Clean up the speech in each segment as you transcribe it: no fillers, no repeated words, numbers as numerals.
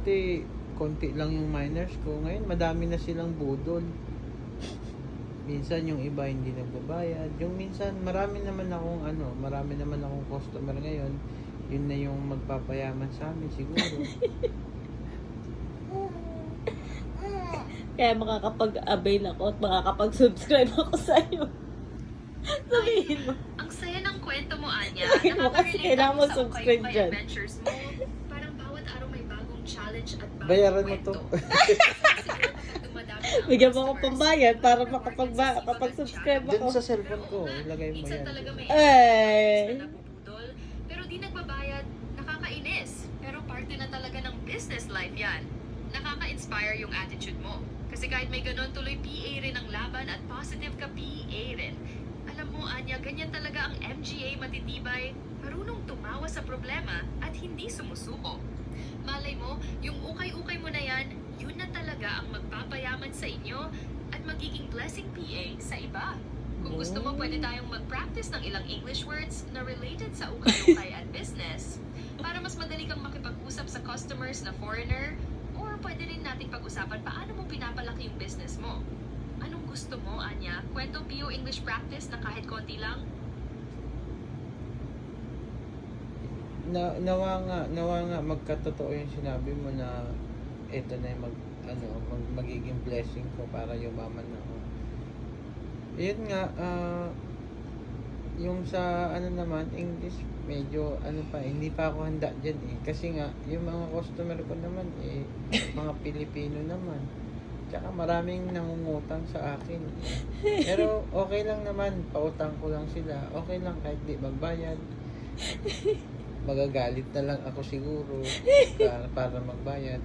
Kasi konti lang yung minors ko. Ngayon, madami na silang budol. Minsan yung iba hindi nagbabayad. Yung minsan, marami naman akong customer ngayon. Yun na yung magpapayaman sa amin siguro. Kaya makakapag-avail ako at makakapag-subscribe ako sa'yo. Sabihin mo. Ang saya ng kwento mo, Anya. Sabihin mo kasi kailangan mo subscribe ukay-ukay dyan. adventures mo. Parang bawat araw may bagong challenge at bagong Bayaran mo to. Bigyan mo ako pambayad para makapag-subscribe ako. Dun sa cellphone ko, ilagay mo Minsan yan. talaga may Ay. na nabubudol, pero di nagbabayad, nakakainis. Pero parte na talaga ng business life yan. Nakaka-inspire yung attitude mo. Kasi kahit may ganon, tuloy PA rin ang laban at positive ka PA rin. Alam mo, Anya, ganyan talaga ang MGA matitibay, marunong tumawa sa problema at hindi sumusuko. Malay mo, yung ukay-ukay mo na yan, yun na talaga ang magpapayaman sa inyo at magiging blessing PA sa iba. Kung gusto mo, pwede tayong mag-practice ng ilang English words na related sa ukay-ukay at business para mas madali kang makipag-usap sa customers na foreigner, or pwede rin nating pag-usapan paano mo pinapalaki yung business mo. Anong gusto mo, Anya? Kwento PO English practice na kahit konti lang? Nawa nga magkatotoo yung sinabi mo na ito na yung magiging blessing ko para yumaman ako. Yun nga, yung sa naman, English, medyo hindi pa ako handa dyan eh. Kasi nga, yung mga customer ko naman eh, mga Pilipino naman. Tsaka maraming nangungutang sa akin. Pero okay lang naman, pautang ko lang sila. Okay lang kahit di magbayad. Magagalit na lang ako siguro para magbayad.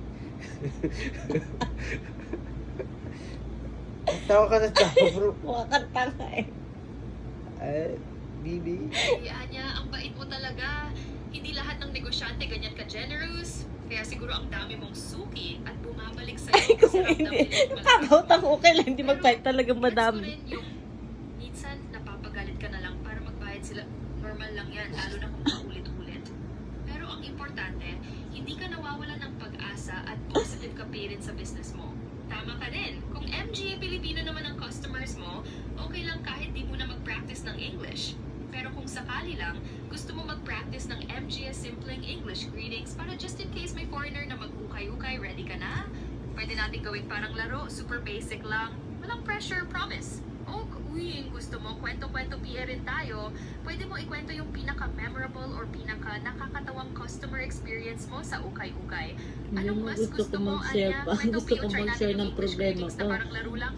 Tawa ka na tawa, bro. Mukha kang tanga eh. Ay, Bibi. Ay, Anya, ang bait mo talaga. Hindi lahat ng negosyante ganyan ka-generous. Kaya siguro ang dami mong suki at bumabalik sa'yo. Ay, kung kasi hindi. ramdam nila Nakakautang okay lang. Hindi magbayad talagang madami. Gets ko rin yung minsan napapagalit ka na lang para magbayad sila. Normal lang yan, lalo na kung paulit-ulit. Pero ang importante, hindi ka nawawalan ng pag-asa at positive ka pa rin sa business mo. Tama ka din. Kung MGA Pilipino naman ang customers mo, okay lang kahit di mo na mag-practice ng English. Pero kung sakali lang, gusto mo mag-practice ng MGS Simpleng English greetings para just in case may foreigner na mag-ukay-ukay, ready ka na? Pwede natin gawing parang laro, super basic lang. Walang pressure, promise. O kung gusto mo, kwento-kwento PA rin tayo, pwede mo ikwento yung pinaka-memorable or pinaka-nakakatawang customer experience mo sa ukay-ukay. Anong mas gusto mo, mag-share Anya? pa. Kwento Gusto PO, ko try mag-share natin ng yung English problema greetings ko. na parang laro lang.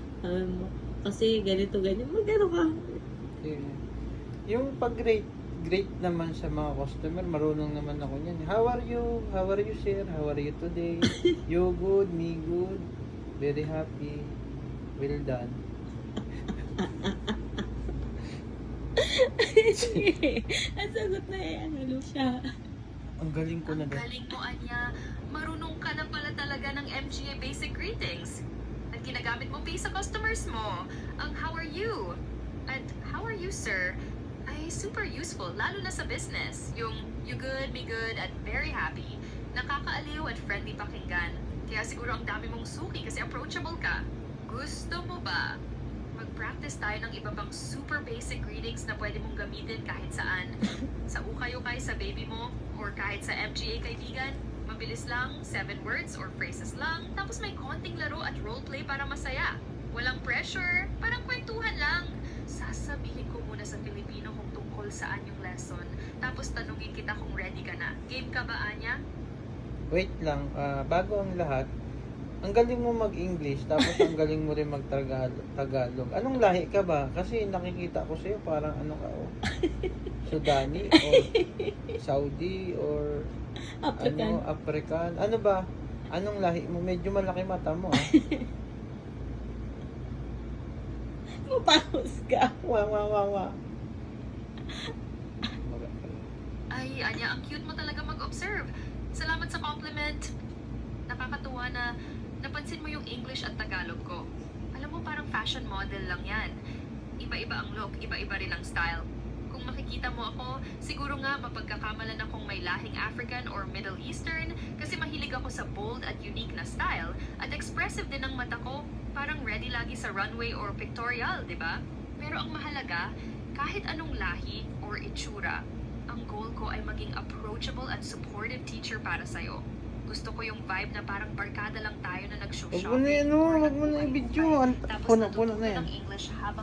Kasi ganito, ganyan. Magano ka? Yung pag-grade naman sa mga customer, marunong naman ako niyan. How are you? How are you, sir? How are you today? You good? Me good? Very happy. Well done. Ang sagot na eh. Ano siya? Ang galing ko na Ang daw. galing mo, Anya. Marunong ka na pala talaga ng MGA Basic Greetings. At ginagamit mo pa sa customers mo. Ang how are you? At how are you, sir? Ay super useful, lalo na sa business. Yung you good, me good, at very happy. Nakakaaliw at friendly pakinggan. Kaya siguro ang dami mong suki kasi approachable ka. Gusto mo ba? Mag-practice tayo ng iba pang super basic greetings na pwede mong gamitin kahit saan. Sa ukay-ukay sa baby mo, or kahit sa MGA kaibigan. Mabilis lang, 7 words or phrases lang, tapos may konting laro at roleplay para masaya. Walang pressure, parang kwentuhan lang. Sasabihin ko muna sa Filipino kung tungkol saan yung lesson, tapos tanungin kita kung ready ka na. Game ka ba, Anya? Wait lang, bago ang lahat, ang galing mo mag-English, tapos ang galing mo rin mag-Tagalog. Anong lahi ka ba? Kasi nakikita ko sa'yo parang Sudani or Saudi or African. African. Ano ba? Anong lahi mo? Medyo malaki mata mo ah. Mapangos ka. Wa. Ay, Anya, ang cute mo talaga mag-observe. Salamat sa compliment. Nakakatuwa na napansin mo yung English at Tagalog ko. Alam mo, parang fashion model lang yan. Iba-iba ang look, iba-iba rin ang style. Kung makikita makikita mo ako, siguro nga mapagkakamalan akong may lahing African or Middle Eastern kasi mahilig ako sa bold at unique na style at expressive din ang mata ko, parang ready lagi sa runway or pictorial, di ba? Pero ang mahalaga, kahit anong lahi or itsura, ang goal ko ay maging approachable at supportive teacher para sa'yo. Gusto ko yung vibe na parang barkada lang tayo na Huwag nag-shopping. mo na yan, or huwag mo na nagbuhay-buhay. i-video. Tapos Puno-puno na natututo yan. ng English habang